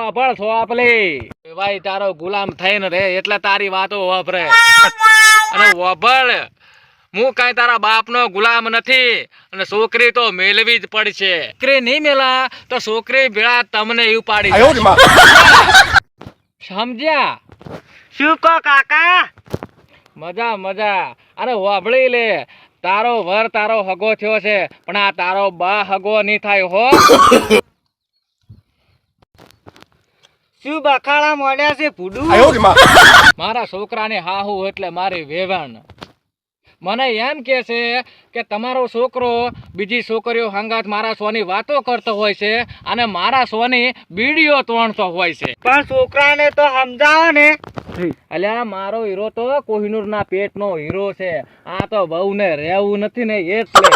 વાપળ છો આપલી ભાઈ તારો ગુલામ થઈને રે એટલે તારી વાતો વાપરે અને વાપળ હું કઈ તારા બાપનો ગુલામ નથી અને છોકરી તો મેળવી જ પડશે છોકરી નહીં મેલા તો છોકરી ભેળા તમને ઉપાડી સમજ્યા શું કહો કાકા? મજા મજા અરે વાભળી લે તારો વર તારો હગો થયો છે પણ આ તારો બા હગો નહીં થાય હો શું બખાડા મોડ્યા છે ભૂડું? મારા છોકરાને હાહુ એટલે મારી વેવાણ મને એમ કે છે કે તમારો છોકરો બીજી છોકરીઓ હંગાત મારા સોની વાતો કરતો હોય છે અને મારા સોની બીડીઓ તોડતો હોય છે પણ છોકરાને તો સમજાવો ને. અલ્યા મારો હીરો તો કોહિનૂરના પેટનો હીરો છે આ તો બહુને રહેવું નથી ને એટલે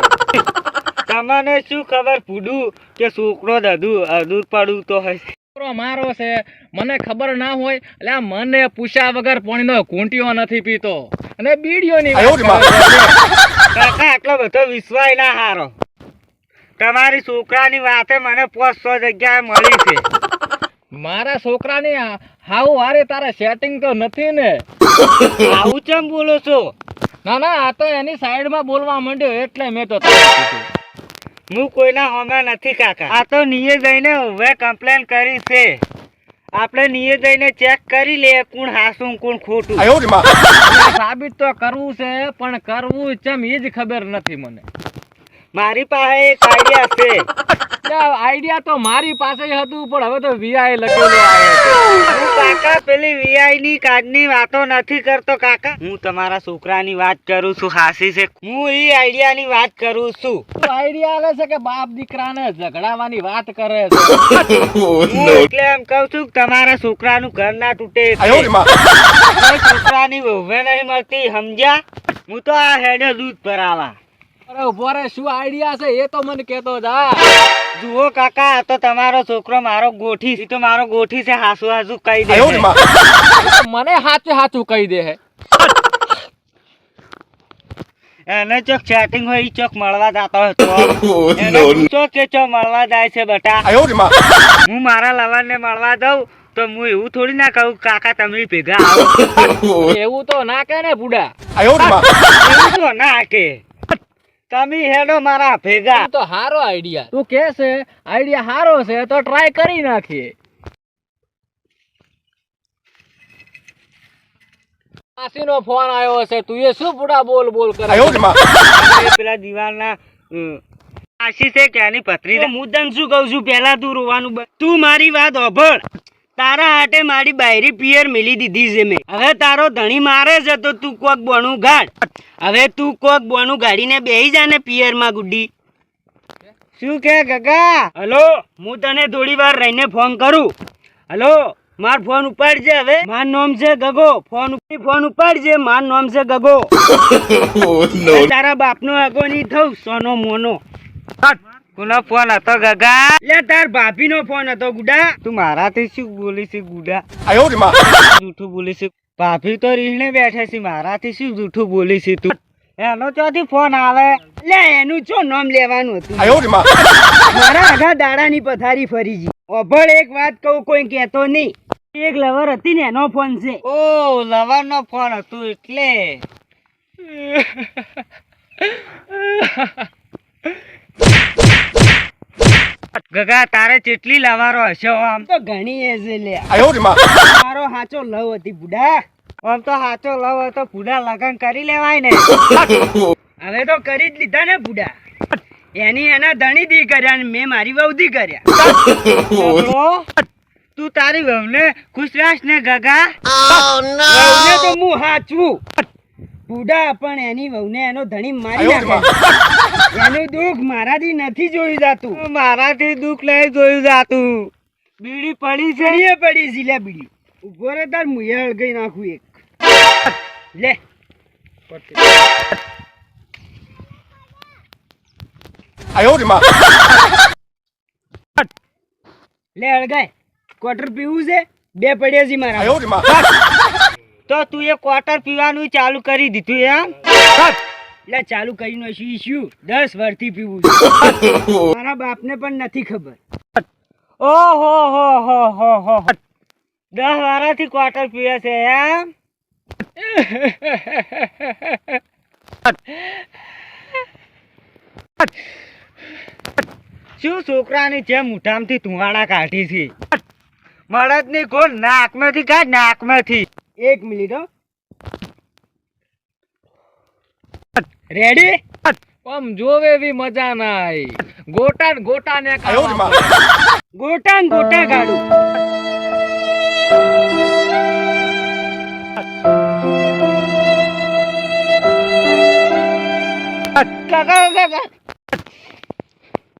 તમને શું ખબર ભૂડું કે છોકરો અધૂર પડું તો હશે. છોકરો મારો છે મને ખબર ના હોય એટલે મને પૂછ્યા વગર પાણીનો ઘૂંટિયો નથી પીતો અને બીડીઓની કાકા આટલો બધો વિશ્વાસ ના હારો. તમારી છોકરાની વાતે મને 500 જગ્યાએ મળી છે. મારા છોકરાની હાવ હારે તારે સેટિંગ તો નથી ને આવું ચમ બોલો છો? ના ના આ તો એની સાઈડમાં બોલવા માંડ્યો એટલે મેં તો હું કોઈના હોમે નથી કાકા. આ તો નીએ જઈને હવે કમ્પ્લેન કરી છે. આપણે નીએ જઈને ચેક કરી લે કોણ હાસું કોણ ખોટું. સાબિત તો કરવું છે પણ કરવું ચમ એ જ ખબર નથી મને. મારી પાસે એક આઈડિયા છે. આઈડિયા તો મારી પાસે હતું પણ હવે તો વીઆઈ લખેલું આવે છે. હું કાકા પેલી વીઆઈ ની કાર્ડ ની વાતો નથી કરતો કાકા. હું તમારા છોકરાની વાત કરું છું. હાસી છે. હું એ આઈડિયા ની વાત કરું છું. આઈડિયા આલે છે કે બાપ દીકરાને ઝઘડાવાની વાત કરે છે. હું એટલે એમ કહું છું કે તમારા છોકરાનું ઘર ના તૂટે. છોકરાની વહુએ નહીં મળતી સમજ્યા. હું તો આ હેડે દૂધ ભરાવા. અરે ઉભો રે શું આઈડિયા છે એ તો મને કેતો જા. જુઓ કાકા આ તો તમારો છોકરો મારો ગોઠી છે. તો મારો ગોઠી છે. હાસુ હાસુ કહી દે. મને હાચે હાચું કહી દે હે. એને ચોક સેટિંગ હોય ઈ ચોક મળવા જતો હતો. એને પૂછો કે ચો મળવા જાય છે બેટા. હું મારા લવરને મળવા દઉં તો હું એવું થોડી ના કહું કાકા તમે ભેગા આવો. એવું તો ના કે ને બુડા. એવું તો ના કે તમે હેડો મારા ભેગા. તો હારો આઈડિયા તું કે છે આઈડિયા હારો છે તો ટ્રાય કરી નાખીએ. માસીનો ફોન આવ્યો છે તું એ શું બુડા બોલ બોલ કરે. પેલા દિવાલના આશી છે કે આની પથરી. હું તને શું કહું છું પેલા તું રોવાનું તું મારી વાત સાંભળ. તારા હાટે મારી બાયરી પિયર મેલી દીધી છે મેં. હવે તારો ધણી મારે છે તો તું કોક બોનું ગાડ. હવે તું કોક બોનું ગાડીને બેહી જા ને પિયર માં ગુડી. શું કે ગગા? હલો હું તને થોડી વાર રહીને ફોન કરું. હલો માર ફોન ઉપાડજે. હવે માર નામ છે ગગો. ફોન ઉપાડજે. માર નામ છે ગગો. તારા બાપનો આગો નહીં થઉં સોનો મોનો. કોનો ફોન હતો ગગા? લે તાર ભાભીનો ફોન હતો ગુડા. તું મારાથી શું બોલી છે ગુડા? જૂઠું બોલી છે. ભાભી તો રીહણે બેઠે છે. મારાથી શું જૂઠું બોલી છે તું? એનો ચોથી ફોન આવે. લે એનું શું નામ લેવાનું હતું? મારા આખા દાડાની પથારી ફરી ગઈ. ઓભળ એક વાત કહું કોઈ કહેતો નહીં. એક લવર હતી ને એનો ફોન છે. ઓ લવર નો ફોન હતું એટલે ગગા તારે કેટલી લવારો હશે? આમ તો ઘણી એ છે લે. મારો હાચો લવ હતી બુડા. આમ તો હાચો લવ હતો બુડા લગન કરી લેવાય ને. હવે તો કરી જ લીધા ને બુડા. એની એના ધણી દી કર્યા ને મેં મારી વહુ દી કર્યા. તું તારી વહુને ખુશ રાખ ને ગગા. વહુને તો હું હાચું બુડા પણ એની વહુને એનો ધણી મારી નાખે. એનું દુઃખ મારાથી નથી જોયું જાતું. મારાથી દુઃખ નહીં જોયું જાતું. બીડી પડી છે. એ પડી છે લે બીડી. ઉભો રે તાર મુએ હળગાઈ નાખું એક. લે લે હળગાય. ક્વાર્ટર પીવું છે? 2 પડ્યા છે મારા. તો તું એ ક્વાર્ટર પીવાનું ચાલુ કરી દીધું એમ? એટલે ચાલુ કરીને શું 10 વર્ષથી પીવું છે. મારા બાપને પણ નથી ખબર. ઓહો હો 10 વારાથી ક્વાર્ટર પીવે છે એમ શું છોકરાની જેમ મુઠામથી ધુવાડા કાઢી છે મળદની ગોળ નાકમાંથી કાઢ નાકમાંથી 1 મિનિટ હો રેડી આમ જોવે એવી મજા નાઈ ગોટા ને ગોટા ને ગોટા ને ગોટા કાઢું કાકા